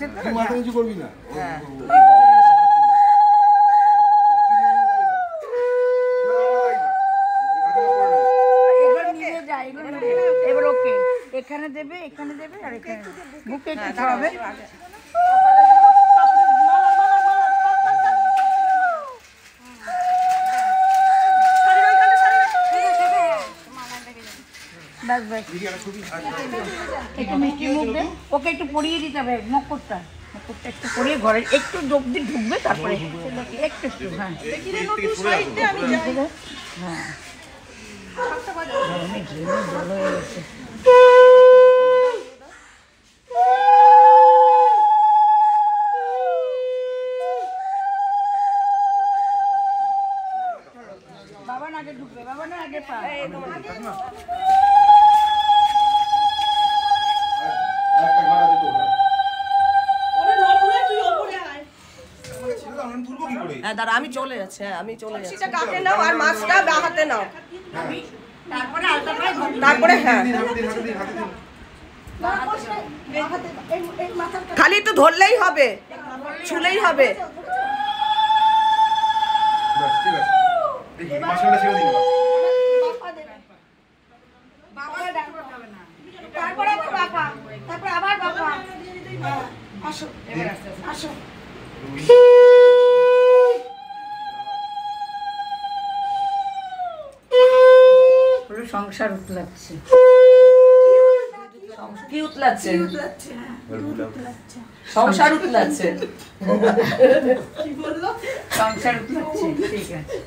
তো তুই মাথা নিচু করবি না। হ্যাঁ এবার নিয়ে যা এবার ওকে এখানে দেবে আর এখানে বুকে একটু হবে বাস বাস একটু মিষ্টি মুখ দে ওকে একটু পরিয়ে দিতে হবে মুকুটটা একটু পরিয়ে ঘরে একটু যোগ দিয়ে ঢুকবে তারপরে একটু হ্যাঁ হ্যাঁ বাবা না আগে ঢুকবে বাবা না আগে পা দাঁড়া আমি চলে যাচ্ছি সেটা কাকে নাও আর মাছটা হাতে নাও তারপরে হ্যাঁ খালি একটু ধরলেই হবে ছুলেই হবে সংসার উতলাচ্ছে কি উতলাচ্ছে সংসার উতলাচ্ছে কি বললো সংসার উতলাচ্ছে ঠিক আছে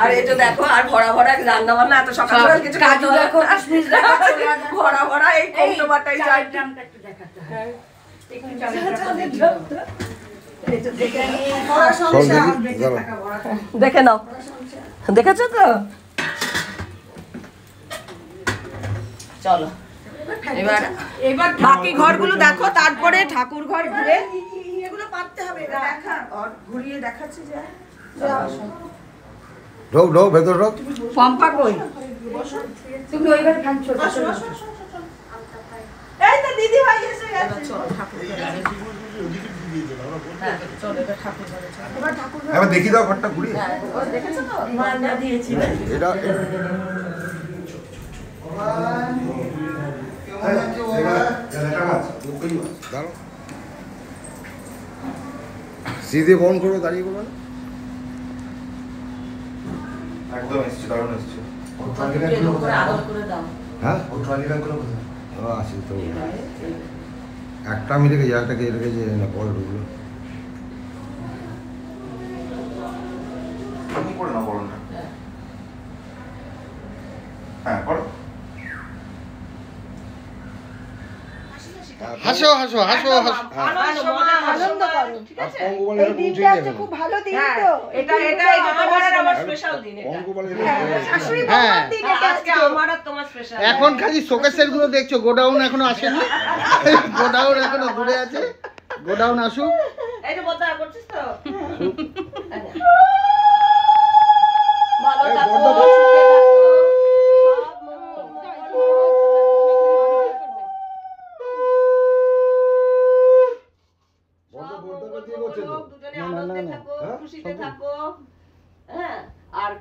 আর এই যে দেখো আর ভরা ভরা রান্না বান্না এত সকাল সকাল কিছু কাজু দেখো কিশমিশ দেখো ভরা ভরা এই কোটো বাটাই যায় ড্রামটা একটু দেখাতে হয় একটু দেখে নাও দেখেছো তো চলো এবার বাকি ঘরগুলো দেখো তারপরে ঠাকুর ঘর ঘুরে এগুলো পাততে হবে দেখা আর ঘুরিয়ে দেখাচ্ছি যে ঢোক ভেতর ঢোক পম্পা কই তুমি ওইবার খাচ্ছো এই তো দিদি ভাই এসে গেছে চলো ঠাকুর ঘরে হ্যাঁ চলো এবার ঠাকুর ঘরে চলো এবার ঠাকুর ঘরে এবার দেখি দাও ঘরটা ঘুরিয়ে দেখেছো তো মান্না দিয়েছি এটা সিধে বন করো দাঁড়িয়ে করো একদম এসছে দারুণ এসছে হ্যাঁ আছে তো একটা আমি রেখে একটাকে রেখে যে না পরে ঢুকলো তুমি করে না বলো না হ্যাঁ করো হাসো হাসো হাসো হাসো আনন্দ করো ঠিক আছে এই দিনটা আজকে খুব ভালো দিন তো এটা তোমার আর আমার স্পেশাল দিন এটা শাশুড়ি মার দিন এটা আজকে আমার আর তোমার স্পেশাল এখন খালি শোকেসের গুলো দেখছো গোডাউন এখনো আসেনি গোডাউন এখনো ঘুরে আছে গোডাউন আসুক এই যে বলতে করছিস তো ভালো থাকো সুখে থাকো খুশিতে থাকো হ্যাঁ আর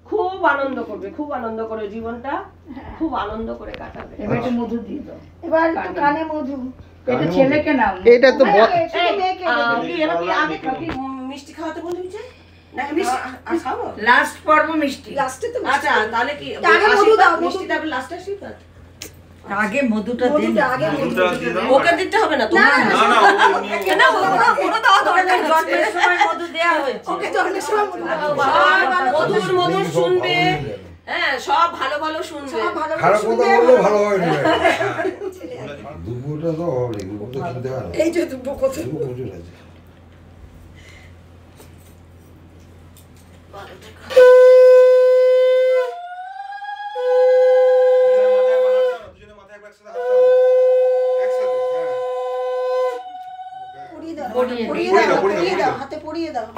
খুব আনন্দ করবে জীবনটা খুব আনন্দ করে কাটাবে এবার একটু মধু দিয়ে দাও এবার একটু কানে মধু এটা ছেলেকে নাও এটা তো মিষ্টি খাওয়াতে বলবি যে নাকি মিষ্টি খাবো লাস্ট পর্ব মিষ্টি লাস্টে তো আচ্ছা তাহলে কি মিষ্টি তারপর লাস্টে আশীর্বাদ আগে মধুটা দেন ওকে দিতে হবে না তোমার না ওটা দাও দরকার জন্মের সময় মধু দেয়া হয়েছে ওকে জন্মের সময় মধুর শুনবে হ্যাঁ সব ভালো ভালো শুনবে খারাপ কথা বললে ভালো হয় না দুপুরটা তো হবে দুপুরটা শুনতে হয় এই যে দুপুর কথা প্রচুর আছে হাতে পরিয়ে দাও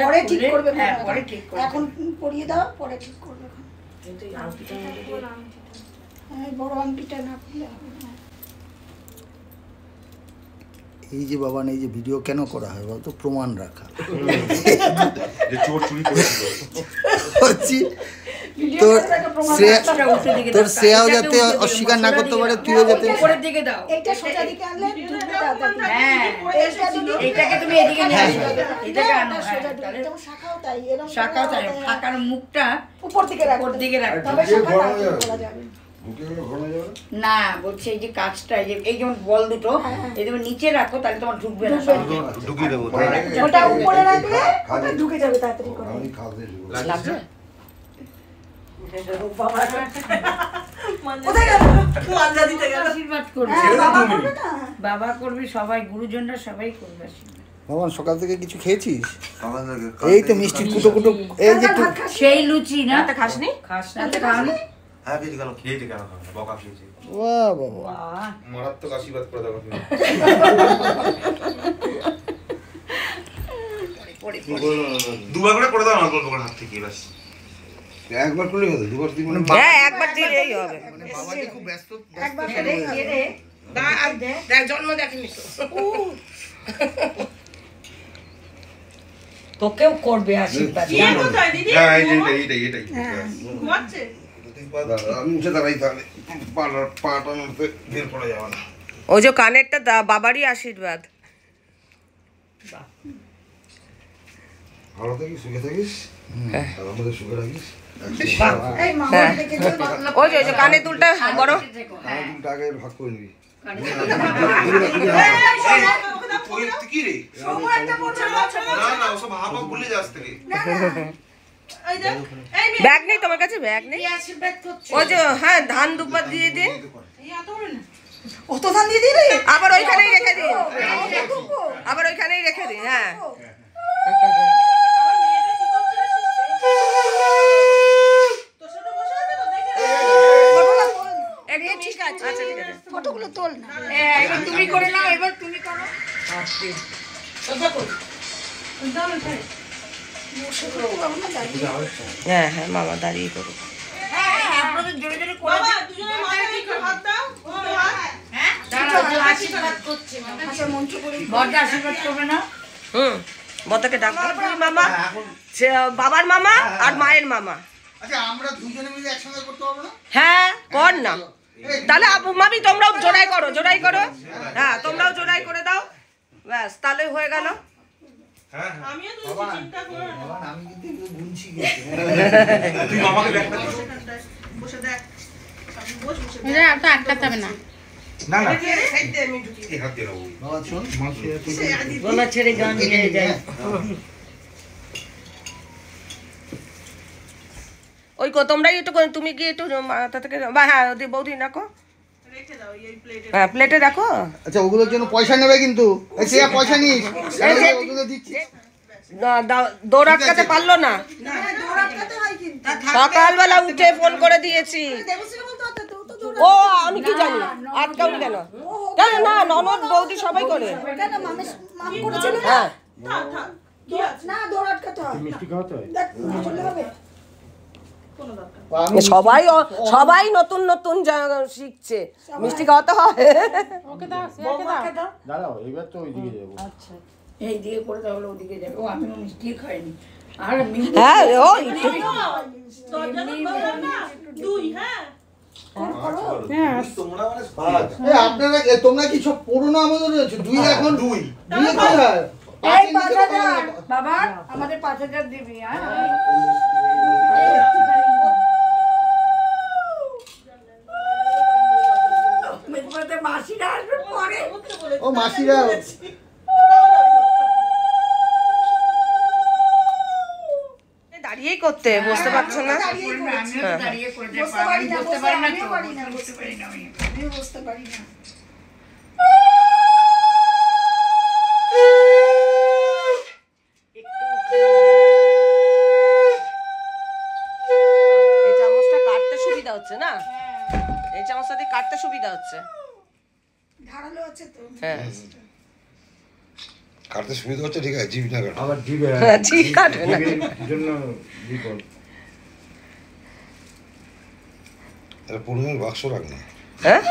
পরে ঠিক করবে এখন পরিয়ে দাও পরে ঠিক করবে বড় আংটিটা না এই যে বাবা এই যে ভিডিও কেন করা হয় বলতো, প্রমাণ রাখা যে চোর চুরি করেছিল। হচ্ছি তোর শ্রেয়াও যাতে অস্বীকার না করতে পারে, তুইও যাতে। উপরের দিকে দাও। এইটা সোজা দিকে আনলে ঢুকবে তাড়াতাড়ি। হ্যাঁ, এইটা যদি এটাকে তুমি এদিকে নিয়ে আসো। এটাকে আনো। না, সোজা দিকে। যেমন শাখাও তাই, এরকম শাখা চাই, করে শাখার মুখটা উপর দিকে রাখতে উপর দিকে রাখতে তবে হবে। শাখা তাড়াতাড়ি খোলা যাবে। না, বলছি এই যে কাজটা, এই যেমন বল দুটো, এই যেমন নিচে রাখো, তাহলে তোমার ঢুকবে না। ঢুকিয়ে দেবো। ওটা উপরে রাখলে ওটা ঢুকে যাবে তাড়াতাড়ি করে। লাগছে? কোথায় গেল? আশীর্বাদ করবে। হ্যাঁ, বাবা করবে না? বাবা করবি, সবাই গুরুজনরা সবাই করবে আশীর্বাদ। বাবা সকাল থেকে কিছু খেয়েছিস? এই তো মিষ্টি কুটো কুটো, এই যে একটু সেই লুচি না? রাতে খাসনি? খাস না? রাতে খাওনি? হ্যাঁ খেয়েছি, কেন খেয়েছি, কেন খাবো না? বকা খেয়েছি। বাহ বাবা, বাহ, মারাত্মক আশীর্বাদ করে দেবো তুমি। দুবার করে দাও, অল্প অল্প করে হাত থেকে ব্যাস। একবার করলে হতো, দুবার তিন হ্যাঁ, একবার দিলেই হবে। বাবা যে খুব ব্যস্ত একবার খেলে খেলে দেখ জন্ম দেখেনি তোকেও করবে আশীর্বাদ। হ্যাঁ, এইটাই। আমি উঠে দাঁড়াই, তাহলে পাটা নড়তে বের করা যাবে না। ওই যে কানেরটা বাবারই আশীর্বাদ। ভালো থাকিস, সুখে থাকিস, আর আমাদের সুখে রাখিস। এই মামা দেখেছো তো? ওই যে কানের দুলটা বড়। দুটো আগে ভাগ করে নিবি। কি রে? না না, ওসব হাবা ভুলে যাস থেকে। ব্যাগ নেই তোমার কাছে? ব্যাগ নেই? ওই যে হ্যাঁ, ধান দুপাত দিয়ে দিন, অত ধান দিয়ে দিলে? আবার ওইখানেই রেখে দিন, আবার ওইখানেই রেখে দিন। হ্যাঁ, ঠিক আছে। আচ্ছা ঠিক আছে। ফটোগুলো তোল না। এবার তুমি করে নাও, এবার তুমি করো। হ্যাঁ হ্যাঁ, মামা দাঁড়িয়ে করো। আপনাদের জোরে জোরে করে বড়টা আশীর্বাদ করবে না? বড়টাকে ডাকবো। দুই মামা, বাবার মামা আর মায়ের মামা। আচ্ছা আমরা দুজনে মিলে একসঙ্গে করতে পারবো না? হ্যাঁ কর না, তাহলে আবু মামি তোমরাও জোড়াই করো, জোড়াই করো। হ্যাঁ, তোমরাও জোড়াই করে দাও, ব্যাস তাহলে হয়ে গেল। আমি কিন্তু একটু গুনছি তুই মামাকে দেখ না। আটকাতে হবে না। না না, এই হাত দিয়ে রাখো। বাবা শোন, গলা ছেড়ে গান গেয়ে যায়। ওই তোমরাই একটু তুমি কি একটু মাথা থেকে হ্যাঁ বৌদি রাখো, হ্যাঁ প্লেটে রাখো। আচ্ছা ওগুলোর জন্য পয়সা নেবে কিন্তু, পয়সা নিস, ওগুলো দিচ্ছি। দৌড় আটকাতে পারলো না, দৌড়াতে হয় কিন্তু। সকালবেলা উঠে ফোন করে দিয়েছি। দেবশ্রী বলতে হতো, তো তো দৌড়াতে ও আমি কি জানি, আটকাউনি কেন? কেন না, ননদ বৌদি সবাই করে। কেন মাম করেছিল না? হ্যাঁ, না দৌড় আটকাতে হয়। দেখ চলে হবে। সবাই সবাই নতুন নতুন শিখছে, মিষ্টি খাওয়াতে হয়। দাঁড়াও এবার তো ওইদিকে যাবো। আচ্ছা, এই দিকে করে তাহলে ওদিকে যাবে। ও আমি মিষ্টি খাইনি। আর হ্যাঁ ও আপনারা তোমরা কি সব পুরোনো আমাদের রয়েছে? দুই এখন দুই এই ৫,০০০ বাবা, আমাদের ৫,০০০ দিবি। হ্যাঁ মাসিরা আসবে পরে। ও মাসিরা দাঁড়িয়েই করতে বুঝতে পারছো না? আমিও তো দাঁড়িয়ে করে দেবো। বসতে পারি আমি না, বসতে পারি না তো, আমিও পারি না, বসতে পারি না আমি। আমিও বুঝতে পারি না। এই চামচটা কাটতে সুবিধা হচ্ছে না, এই চামচটা দিয়ে কাটতে সুবিধা হচ্ছে। ধারালো আছে তো। হ্যাঁ কাটতে সুবিধা হচ্ছে, ঠিক আছে, জিভি না কাটো। আবার জিভে ঠিক কাটবে না। জন্য বিপদ। এটা পুরনো বাক্স রাখ না। হ্যাঁ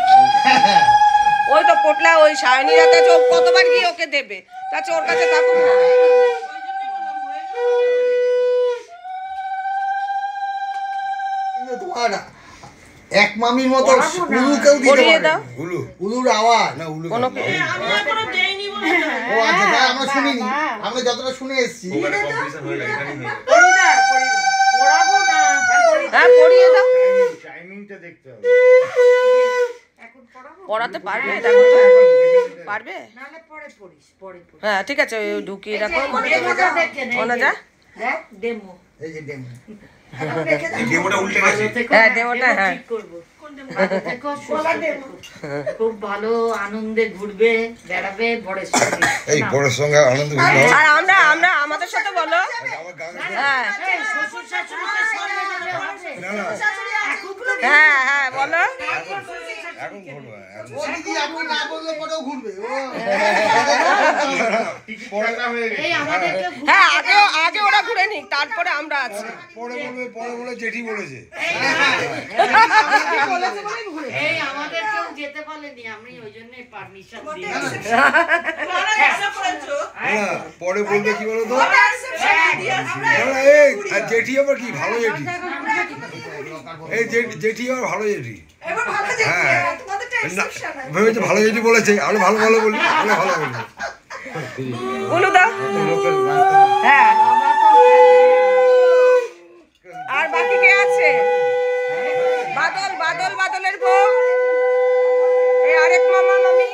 ওই তো পোটলা ওই সায়নীর হাতে আছে, ও কতবার গিয়ে ওকে দেবে, তাছাড়া ওর কাছে থাকুক না। কিন্তু তোমার এক মামির মতো উলুকেও দিতে পরিয়ে পারে। দাও। উলু উলুর আওয়াজ না উলু কোনো ও আচ্ছা তাই আমরা শুনিনি, আমরা যতটা শুনে এসেছি। ওখানে কম্পিটিশন হয়ে গেছে এখানেই হয়ে গেছে। হ্যাঁ পরিয়ে দাও। টাইমিংটা দেখতে হবে। পড়াতে পারবে? দেখো তো পারবে। হ্যাঁ ঠিক আছে, ওই ঢুকিয়ে রাখো। মনে যা এই যে ডেমো এই ডেমোটা উল্টে গেছে। হ্যাঁ দেওয়াটা, হ্যাঁ খুব ভালো আনন্দে ঘুরবে বেড়াবে বড়ের সঙ্গে। এই বড়ের সঙ্গে আনন্দ করতে হবে। আর আমরা আমরা আমাদের সাথে বলো। হ্যাঁ শ্বশুর শাশুড়িকে সঙ্গে করে হবে। না না হ্যাঁ হ্যাঁ বলো। এখন ঘুরবো এখন। ও দিদি আপনি না বললে পরেও ঘুরবে ও। পড়াটা হয়ে গেছে। এই আমাদেরকে হ্যাঁ আগে ওরা ঘুরে নিক, তারপরে আমরা আছি। পরে বলে জেঠি বলেছে। এই আমাদেরকেও যেতে বলেনি, আমি ওই জন্যই পারমিশন দিলাম। না পরে বলবে কি বলো তো? না না এই আর জেঠি আবার কি ভালো জেঠি? এই জেঠি আবার ভালো জেঠি। এবার ভালো যেতে হ্যাঁ। তোমাদের তো না, এক্সেপশন আছে। ভেবেছে ভালো জেঠি বলেছে, আমি ভালো ভালো বলি, আমি ভালো বলি। বলো দাও। হ্যাঁ আর বাকি কে আছে? বাদলের বউ, এই আরেক মামা মামি।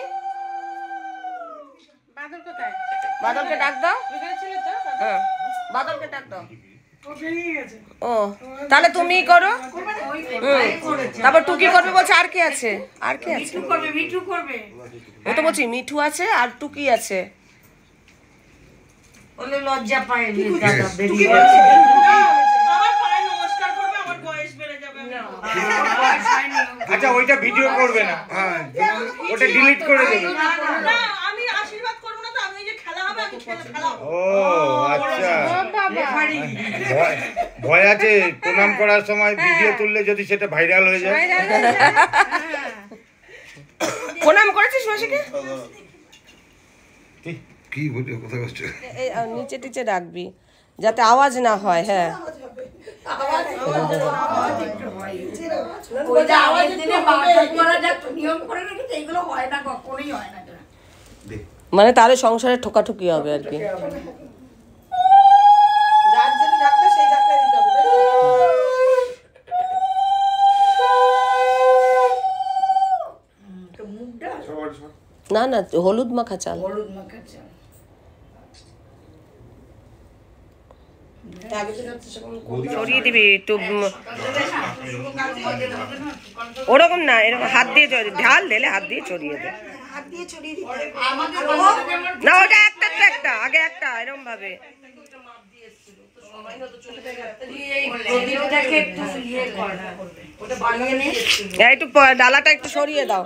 বাদলকে ডাক দাও। হ্যাঁ বাদলকে ডাক দাও। ও তাহলে তুমি করো। তারপর টুকি করবে বলছে। আর কে আছে? আর কে আছে? মিঠু করবে। ও তো বলছি মিঠু আছে আর টুকি আছে। বলে লজ্জা পায় দাদা বেরিয়ে গেছে। আচ্ছা ওইটা ভিডিও করবে না, হ্যাঁ ওটা ডিলিট করে দেবে। আমি আশীর্বাদ করব না তো, আমি ওই যে খেলা হবে আমি খেলাবো। ও আচ্ছা, ভয় আছে প্রণাম করার সময় ভিডিও তুললে যদি সেটা ভাইরাল হয়ে যায়। প্রণাম করেছিস মাসিকে? কি বলি কথা বলছো? এই নিচে টিচে রাখবি যাতে আওয়াজ না হয়। হ্যাঁ ওই যে আগের দিনে বারণ করা যাচ্ছে, নিয়ম করে রেখেছে, এগুলো হয় না, কখনোই হয় না। মানে তাহলে সংসারে ঠোকাঠুকি হবে আর কি। যার জন্য ডাকলে সেই ডাকলে দিতে হবে, তাই তো? তো মুখটা না না হলুদ মাখা চাল। হলুদ মাখা চাল। ছড়িয়ে দিবি তো। ওরকম না, এরকম হাত দিয়ে ঢাল দিলে হাত দিয়ে ছড়িয়ে দে। হাত দিয়ে ছড়িয়ে দিতে হবে। না ওটা একটা তো একটা আগে একটা এরকম ভাবে। একটু ডালাটা একটু সরিয়ে দাও।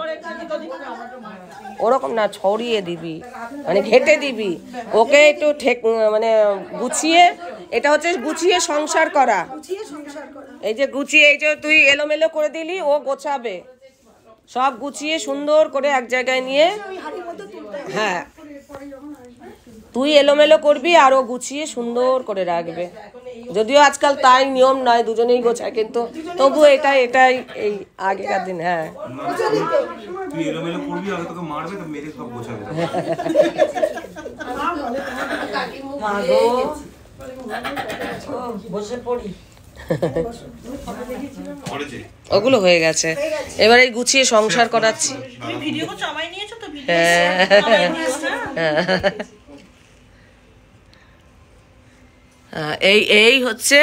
ওরকম না, ছড়িয়ে দিবি মানে ঘেটে দিবি ওকে একটু মানে গুছিয়ে। এটা হচ্ছে গুছিয়ে সংসার করা। এই যে গুছিয়ে, এই যে তুই এলোমেলো করে দিলি, ও গোছাবে সব গুছিয়ে সুন্দর করে এক জায়গায় নিয়ে। হ্যাঁ তুই এলোমেলো করবি আর ও গুছিয়ে সুন্দর করে রাখবে। যদিও আজকাল তাই নিয়ম নয়, দুজনেই গোছায়, কিন্তু তবু এটাই এই আগেকার দিন। হ্যাঁ তুই এলোমেলো করবি, আগে তোকে মারবে, তো মেরে সব গোছাবে। বসে পড়ি। করেছে ওগুলো হয়ে গেছে, এবার এই গুছিয়ে সংসার করাচ্ছি। এই হচ্ছে।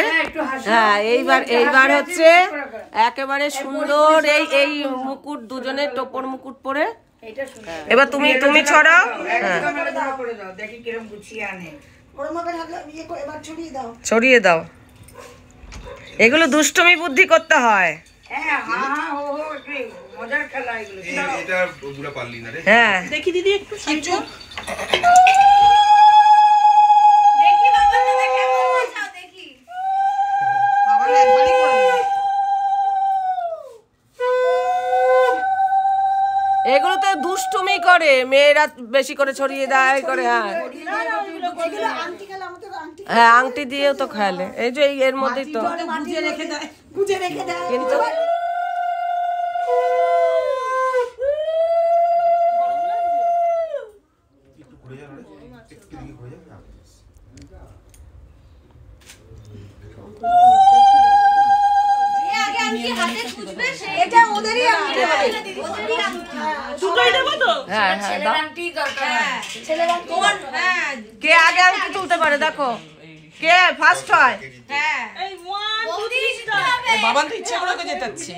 হ্যাঁ এইবার হচ্ছে একেবারে সুন্দর এই মুকুট, দুজনের টোপর মুকুট পরে। এবার তুমি ছড়াও। দেখি কিরম গুছিয়ে আনে। এবার ছড়িয়ে দাও। ছড়িয়ে দাও। এগুলো দুষ্টমি বুদ্ধি করতে হয়। হ্যাঁ হ্যাঁ হ্যাঁ ও মজার খেলা এগুলো। এটা পুরো পারলি না রে। হ্যাঁ দেখি দিদি একটু সাইজো। এগুলো তো দুষ্টু করে মেয়েরা বেশি করে ছড়িয়ে দেয় করে। হ্যাঁ ওইগুলো আংটি খেলে আমাদের আংটি হ্যাঁ আংটি দিয়েও তো খেলে, এই যে এর মধ্যেই তো। গুজে রেখে দেয়, গুজে রেখে দেয়। কিন্তু এটা ওদেরই আংটি হবে। দুটোই দেবো তো? হ্যাঁ হ্যাঁ দাও। ছেলের আংটি কে আগে আংটি তুলতে পারে দেখো, কে ফার্স্ট হয়। এই 1 2 3 বাবা তো ইচ্ছে করে ওকে জেতাচ্ছে,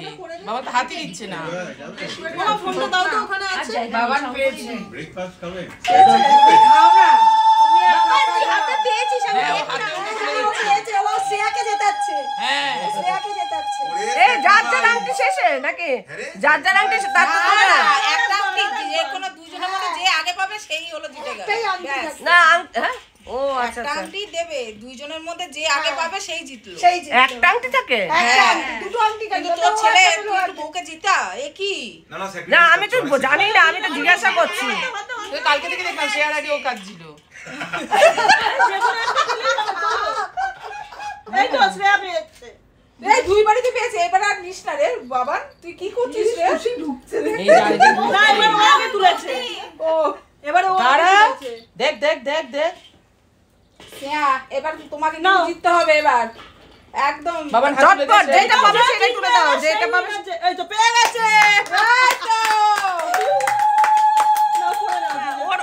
বাবা তো হাতই দিচ্ছে না। বাবা ফোনটা দাও তো, ওখানে আছে। বাবা পেয়েছে। ব্রেকফাস্ট খাবে? বাবা তুই হাতে পেয়েছিস, আমি পেয়েছি। ও শ্রেয়াকে জেতাচ্ছে, হ্যাঁ শ্রেয়াকে জেতাচ্ছে। এই যার যার আংটি শেষে নাকি? যার যার আংটি তার তো তুলবে না। একটা আংটি যে কোনো দুজনের মধ্যে যে আগে পাবে সেই হলো জিতে গেল। একটাই আংটি থাকে। না হ্যাঁ ও আচ্ছা একটা আচ্ছা, আংটি দেবে, দুইজনের মধ্যে যে আগে পাবে সেই জিতলো। সেই জিতলো। একটা আংটি থাকে। একটা আংটি, দুটো আংটি থাকে। কিন্তু তোর ছেলে তুই একটু বউকে জিতা, এ কি? না আমি তো জানি না, আমি তো জিজ্ঞাসা করছি। তো কালকে থেকে দেখলাম শেয়ার আগে ও কাটছিল। এই তো শ্রেয়া পেয়েছে। এই দুই বাড়িতে পেয়েছে, এবার আর নিস না রে বাবা। তুই কি করছিস রে? এই জায়গায় না, এবার ও আগে তুলেছে। ও এবারে ও আগে দাঁড়া, তুলেছে। দেখ দেখ দেখ দেখ। শ্রেয়া, এবার তোমাকে কিন্তু জিততে হবে এবার একদম। বাবা চটপট যেটা পাবে সেটাই তুলে দাও, যেটা পাবে। এই তো পেয়ে গেছে। এই তো। ওর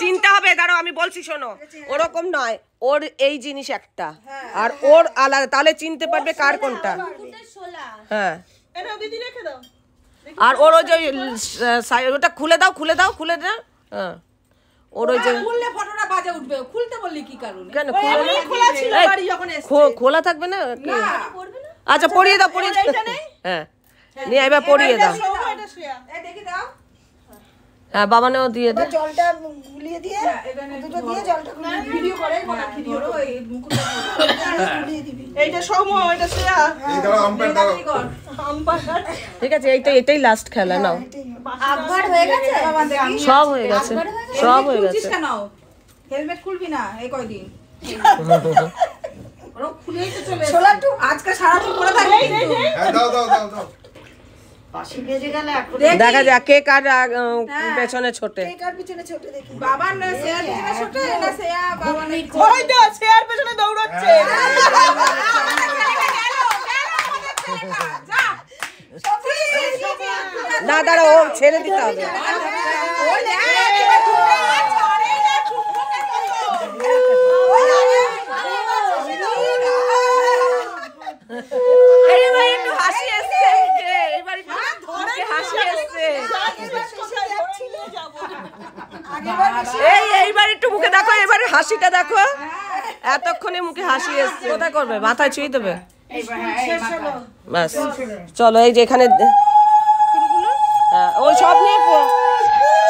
চিন্তা হবে, দাঁড়াও আমি বলছি শোনো, ওরকম নয়, ওর এই জিনিস একটা আর ওর আলাদা, তাহলে চিনতে পারবে কার কোনটা। হ্যাঁ এটা দিদি রেখে দাও। আর ওর ওই যে ওটা খুলে দাও খুলে দাও খুলে দাও। হ্যাঁ ওর ওই যে খুললে ফটোটা বাজে উঠবে, খুলতে বললি কি কারণে? কেন ওই এমনি খোলা ছিল এই, বাড়ি যখন এসেছে। খোলা থাকবে না কি? আচ্ছা পরিয়ে দাও পরিয়ে দাও। হ্যাঁ নিয়ে এবার পরিয়ে দাও। এটা শ্রেয়া। এই দেখি দাও। হ্যাঁ বাবানেও দিয়ে দে। এবার জলটা গুলিয়ে দিয়ে, দুটো দিয়ে জলটা ভিডিও করে গোটা ভিডিও ওই মুকুটটা গুলিয়ে দিবি। এইটা সৌম্য, এটা শ্রেয়া। এই দাঁড়াও, আম্পায়ার দাঁড়াও। কি কর? আম্পায়ার। ঠিক আছে এটাই লাস্ট খেলা, নাও। আকবার হয়ে গেছে। বাবা দেখি। সব হয়ে গেছে সব হয়ে খুলছিস গেছে। কেন? হেলমেট খুলবি না এই কয়দিন? ওরা খুলেই তো চলে ছোলা একটু আজকে সারাদিন পরে থাকবি কিন্তু। হ্যাঁ দাও দাও দাও দাও। দেখা যাক কে কার পেছনে ছোটে। এই কার পিছনে ছোট দেখি। বাবার না শেয়ার পিছনে ছোটে না শেয়া বাবা নেই। ওই তো শ্রেয়ার পেছনে দৌড়চ্ছে। না দাঁড়া, ও ছেড়ে দিতে হবে। ওই দেখ এবার ঢুকে ছড়ে না ঠুকমুকের মতো। আরে ভাই একটু হাসি এসছে মুখে, এবার একটু মুখে হাসি এসছে। এইবার একটু মুখে দেখো, এবারে হাসিটা দেখো। এতক্ষণে মুখে হাসি এসছে। কোথায় করবে? মাথায় ছুঁয়ে দেবে। ব্যাস চলো, এই যে এখানে ওই সব নিয়ে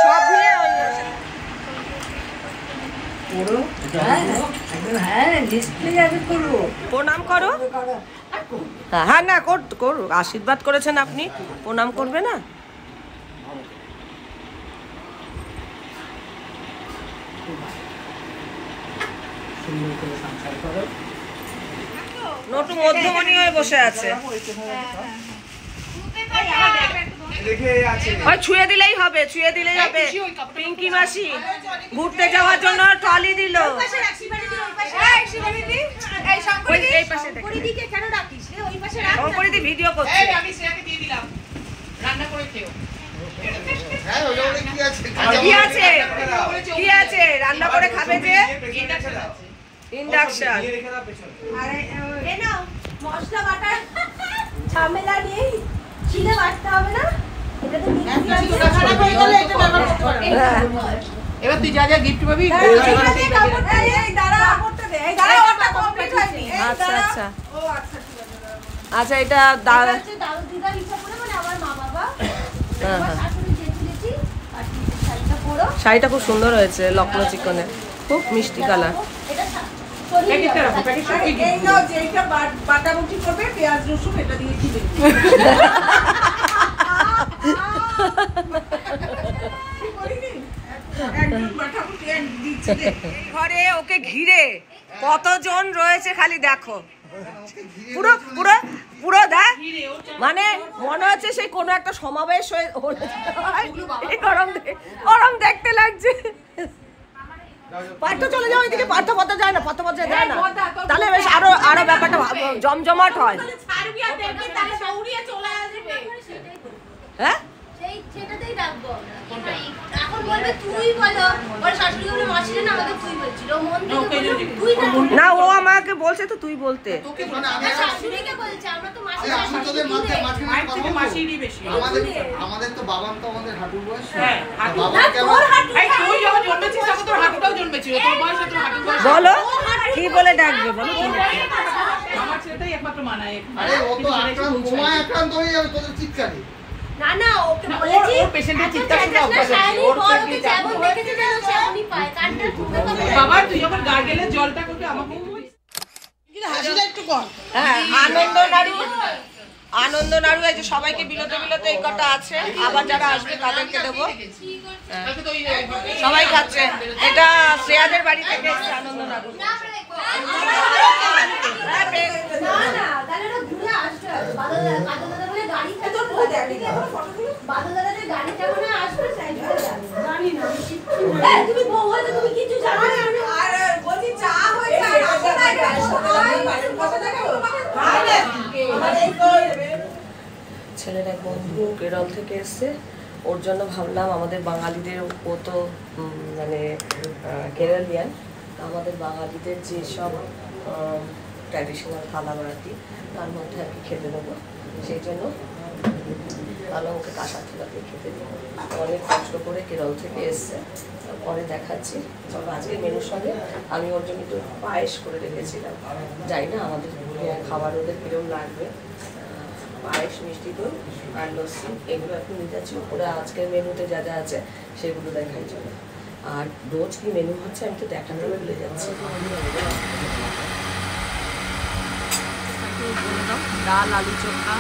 সব নিয়ে প্রণাম করো। হ্যাঁ না করো, আশীর্বাদ করেছেন আপনি, প্রণাম করবে না? নটু মধ্যমণি হয়ে বসে আছে। ওই ছুঁয়ে দিলেই হবে, ছুঁয়ে দিলেই হবে। পিঙ্কি মাসি ঘুরতে যাওয়ার জন্য ট্রলি দিল। শঙ্করিদি ভিডিও করছে। আমি শ্রেয়াকে দিয়ে দিলাম, রান্না করে খেও। হ্যাঁ ওটা বলে কি আছে? কি আছে কি আছে রান্না করে খাবে যে? ইন্ডাকশন। আরে এ নাও মশলা বাটা, ঝামেলা নেই, ছিলে বাটতে হবে না। এটা তো খারাপ হয়ে গেলে এটা ব্যবহার করতে পারবে। এবার তুই যা যা গিফট পাবি এই দাঁড়া করতে দে, এই দাঁড়া ওটা কমপ্লিট হয়নি। আচ্ছা আচ্ছা ও আচ্ছা ঠিক আছে। আচ্ছা এটা দাদু দিদার হিসাব করে মানে আমার মা বাবা, আমার শাশুড়ি জেঠু জেঠি আর শাড়িটা পরো। শাড়িটা খুব সুন্দর হয়েছে, লখনৌ চিকনে, খুব মিষ্টি কালার। এটা প্যাকেটটা রাখো, প্যাকেটটা কি এই নাও, যেটা বাটাবুটি করবে পেঁয়াজ রসুন এটা দিয়ে দিবে। করিনি ঘরে ওকে ঘিরে কতজন রয়েছে খালি দেখো, পুরো পুরো পুরো দেখ, মানে মনে হচ্ছে সেই কোনো একটা সমাবেশ হয়ে গরম দেখতে লাগছে। পার্থ চলে যাও ওইদিকে, পার্থ পথে যায় না, পথ পথে যায় না, তাহলে বেশ আরো আরো ব্যাপারটা জমজমাট হয়। হ্যাঁ সেটাতেই ডাকবো এখন বলবে তুই বলো, ওর শাশুড়ি বলে মাসিরে না আমাকে তুই বলছিল, মন থেকে তুই না, ও আমাকে বলছে তো তুই বলতে, শাশুড়িকে বলছে আমরা তো মাসি মাসিরই বেশি। আমাদের তো বাবা তো আমাদের হাঁটুর বয়স, বাবা কেমন তুই যখন জন্মেছিস তখন তোর হাঁটুটাও জন্মেছিল, তোর বয়স তোর হাঁটুর বয়স। বলো কি বলে ডাকবে, বলো কি আমার ছেলেটাই একমাত্র মানায়। আরে ও তো আক্রান্ত হয়ে যাবে তোদের চিৎকারে। না না ওকে বলেছি ওর পেশেন্টের চিৎকার শুনে অভ্যাস আছে, ওর ওকে যেমন দেখেছে যেন সেমনই পায়, কানটা ঠুকে কথা। বাবা তুই যখন গার্গেলের জলটা করবি আমাকে হাসিটা একটু কর। হ্যাঁ, আনন্দ নাড়ু এই যে সবাইকে বিলতে বিলতে এই কটা আছে, আবার যারা আসবে তাদেরকে দেবো। সবাই খাচ্ছে, এটা শ্রেয়াদের বাড়ি থেকে এসেছে আনন্দ নাড়ু। না না তাহলে না ঘুরে আসতে হবে, বাদল দাদা বলে গাড়ি তো বাদল দাদাদের গাড়িটা মনে আসবে সাইকেলে যাবে, জানি না তুমি বউ হয়তো তুমি কিছু জানো না। আর বলছি চা হয়েছে আর আসে না ছেলের এক বন্ধু কেরল থেকে এসছে, ওর জন্য ভাবলাম আমাদের বাঙালিদের, ও তো মানে কেরালিয়ান, আমাদের বাঙালিদের যেসব ট্র্যাডিশনাল খাবারাটি তার মধ্যে আর কি খেতে দেবো, সেই জন্য ভালো ওকে কাঁসা থালা দিয়ে খেতে দেবো। অনেক কষ্ট করে কেরল থেকে এসছে, পরে দেখাচ্ছি। তবে আজকে মেনুর সঙ্গে আমি ওর জন্য একটু পায়েস করে রেখেছিলাম, জানি না আমাদের খাবার ওদের কিরম লাগবে। পায়েস, মিষ্টি দই আর লস্যি এগুলো এখন নিতে যাচ্ছি। ওপরে আজকের মেনুতে যা যা আছে সেগুলো দেখাই চলে। আর রোজ কি মেনু হচ্ছে আমি তো দেখাতে ভুলে যাচ্ছি। ডাল, আলু চোখা,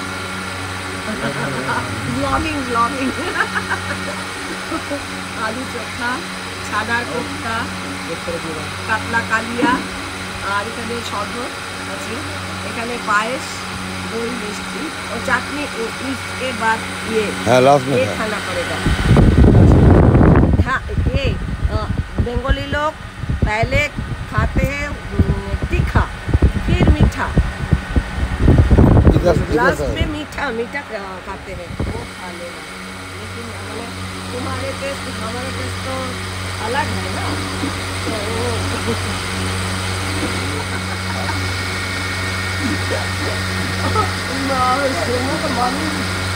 ব্লগিং আলু চোখা, ছানার কোফতা, কাতলা কালিয়া, আর এখানে শরবত আছে, এখানে পায়েস, দই, মিষ্টি ও চাটনি इसके बाद ये खाना पड़ेगा। हाँ, ये बंगाली लोग पहले खाते हैं तीखा, फिर मीठा, लास्ट में मीठा खाते हैं, वो खा लेना। लेकिन तुम्हारे टेस्ट हमारे टेस्ट तो अलग है ना,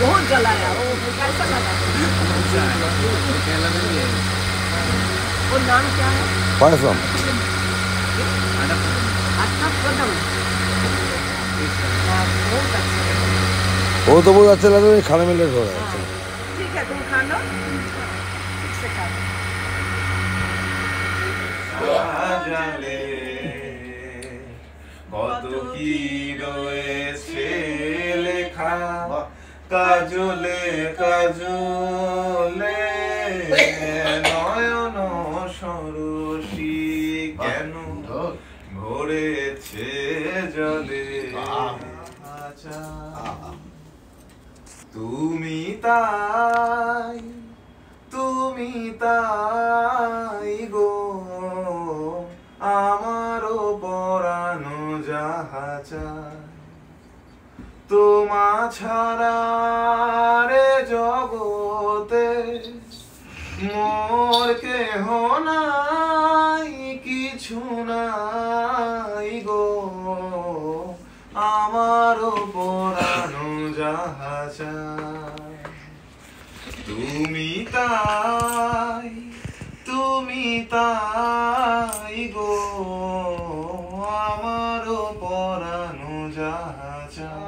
बहुत जलाया वो, कैसा लगा? वो नाम क्या है? पायसम। अच्छा कदम। वो तो बहुत अच्छा लग रहा है, खाने में लेट हो रहा है। ठीक है तुम खा लो, ठीक से खा लो। কত কি রয়েছে লেখা কাজলে কাজলে নয়ন সরসী কেন ভরেছে জলে তুমি তাই গো আমারও পরানো যাহা চায় তোমা ছাড়া রে জগতে মোর কেহ নাই কিছু নাই গো আমারও পরানো যাহা চায় তুমি তাই গো আমারও পরানো যাহা চায়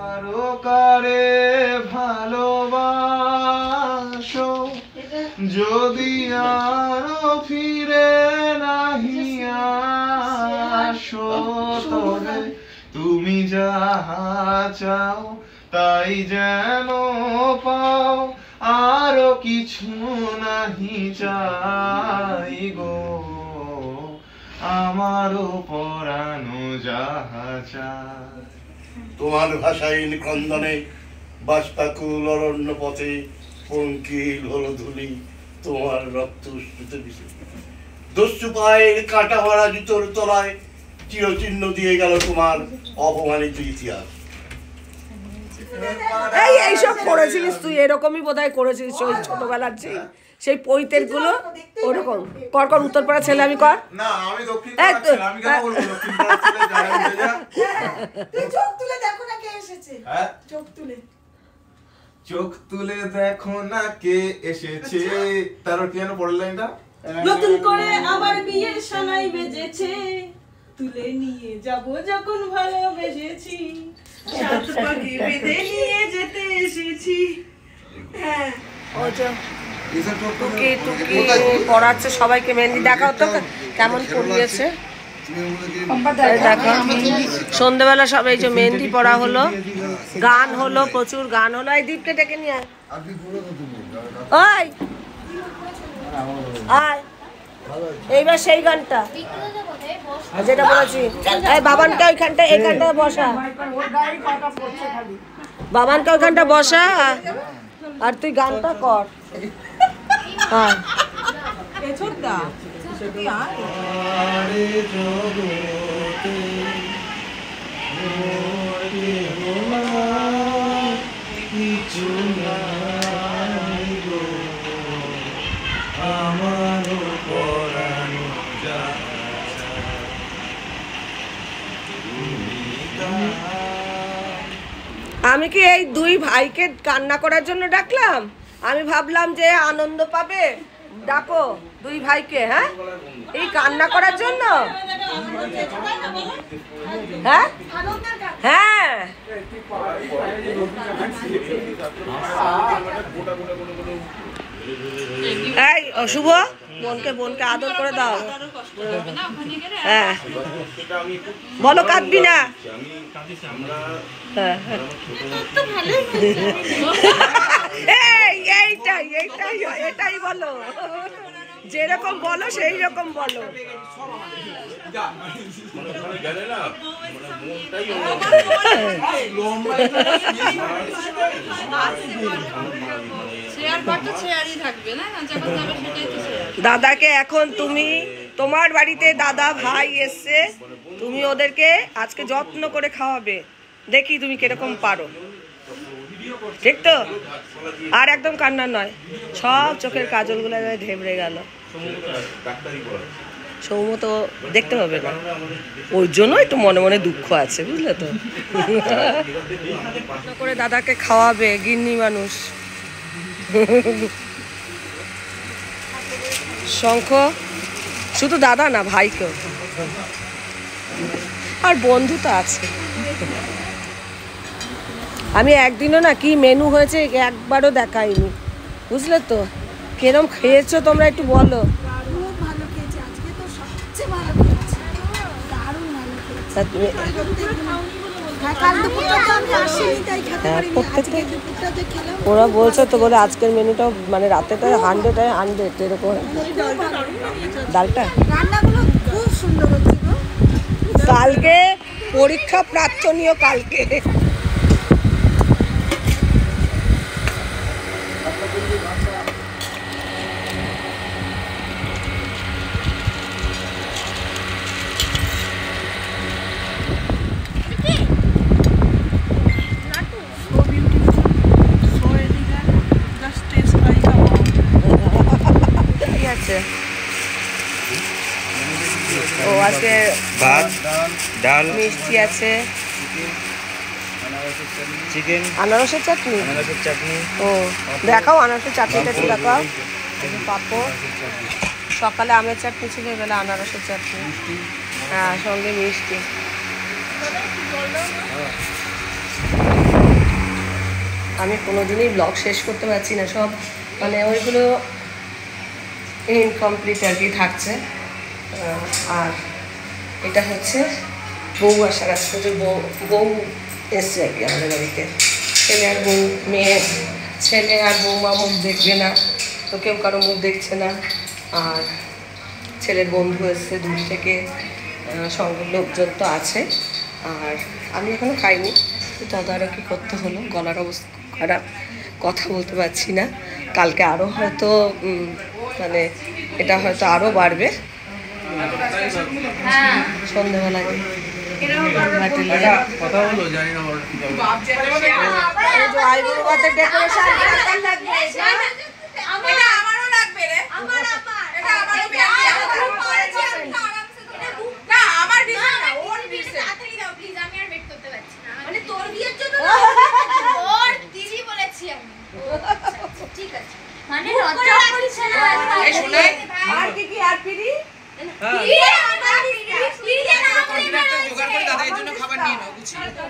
কারে ভালোবাসো যদি আরো ফিরে নাহি আসো তবে তুমি যাহা চাও তাই যেন পাও আরো কিছু নাহি চাই গো, আমারও পরানো যাহা চায়। তোমার ভাষাহীন ক্রন্দনে বাষ্পাকুল অরণ্য পথে পঙ্কিল হলো ধুলি তোমার রক্ত উষ্ণতে মিশে। দস্যু পায়ের কাটা ভরা জুতোর তলায় চিরচিহ্ন দিয়ে গেল তোমার অপমানিত ইতিহাস। এইসব করেছিলিস তুই, এরকমই বোধহয় করেছিলিস ওই ছোটবেলার সেই পৈতের গুলো ওরকম কর কর। উত্তরপাড়া ছেলে আমি কর না, আমি দক্ষিণ পাড়ার ছেলে, আমি কেন বলবো দক্ষিণ পাড়ার ছেলে? যারা উঠে যা। তুই চোখ তুলে দেখো না কে এসেছে। হ্যাঁ, চোখ তুলে চোখ তুলে দেখো না কে এসেছে। তারপর কি যেন পড়ে লাইনটা? নতুন করে আবার বিয়ের সানাই বেজেছে, তুলে নিয়ে যাব যখন ভালোবেসেছি, সাত পাখি বেঁধে নিয়ে যেতে এসেছি। হ্যাঁ, টুকি টুকি পড়াচ্ছে সবাইকে। মেহেন্দি দেখাও তো কেমন পড়িয়েছে। দেখো সন্ধ্যেবেলা সব এই যে মেহেন্দি পড়া হলো, গান হলো, প্রচুর গান হলো। এই দীপকে ডেকে নিয়ে আয়, আয় এইবার সেই গানটা যেটা বলেছি। এই বাবানকে ওইখানটা এইখানটা বসা, বাবানকে ওইখানটা বসা, আর তুই গানটা কর। হ্যাঁ আমি কি এই দুই ভাইকে কান্না করার জন্য ডাকলাম? আমি ভাবলাম যে আনন্দ পাবে, ডাকো দুই ভাইকে। হ্যাঁ, এই কান্না করার জন্য। হ্যাঁ হ্যাঁ, এই অশুভ বোনকে আদর করে দাও। হ্যাঁ বলো, কাঁদবি না। এটাই বলো, যেরকম বলো সেই রকম বলো। দাদাকে এখন তুমি, তোমার বাড়িতে দাদা ভাই এসছে, তুমি ওদেরকে আজকে যত্ন করে খাওয়াবে। দেখি তুমি কিরকম পারো, ঠিক তো? আর একদম কান্না নয়, সব চোখের কাজলগুলো ঢেবড়ে গেল। সৌম্য তো দেখতে পাবে না, ওই জন্য একটু মনে মনে দুঃখ আছে, বুঝলে তো। করে দাদাকে খাওয়াবে, গিন্নি মানুষ। শঙ্খ শুধু দাদা না, ভাইকেও, আর বন্ধু তো আছে। আমি একদিনও না কি মেনু হয়েছে একবারও দেখাইনি, বুঝলে তো। কিরম খেয়েছো তোমরা একটু বলো। ওরা বলছে তো, বলে আজকের মেনুটা মানে রাতেটা 100 এরকম। ডালটা কালকে পরীক্ষা প্রার্থনীয়, কালকে ও আজকে ভাত, ডাল, মিষ্টি আছে, চিকেন, আনারসের চাটনি। ও দেখাও আনারসের চাটনিটা একটু দেখাও। পাঁপড়, সকালে আমের চাটনি ছিল, এবেলা আনারসের চাটনি। হ্যাঁ, সঙ্গে মিষ্টি। আমি কোনোদিনই ব্লগ শেষ করতে পারছি না, সব মানে ওইগুলো ইনকমপ্লিট আর কি থাকছে। আর এটা হচ্ছে বউ আসার, আজকে যে বউ এসছে আর কি আমাদের বাড়িতে। ছেলে আর বউ, মেয়ে ছেলে আর বৌমা মুখ দেখবে না, তো কেউ কারো মুখ দেখছে না। আর ছেলের বন্ধু এসছে দূর থেকে, সঙ্গে লোকজন তো আছে। আর আমি এখনো খাইনি, তদারকি করতে হলো। গলার অবস্থা খারাপ, কথা বলতে পারছি না। কালকে আরও হয়তো মানে এটা হয়তো আরও বাড়বে। সন্ধ্যেবেলায়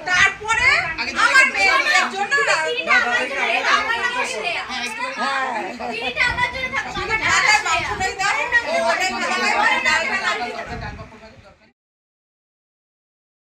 তারপরে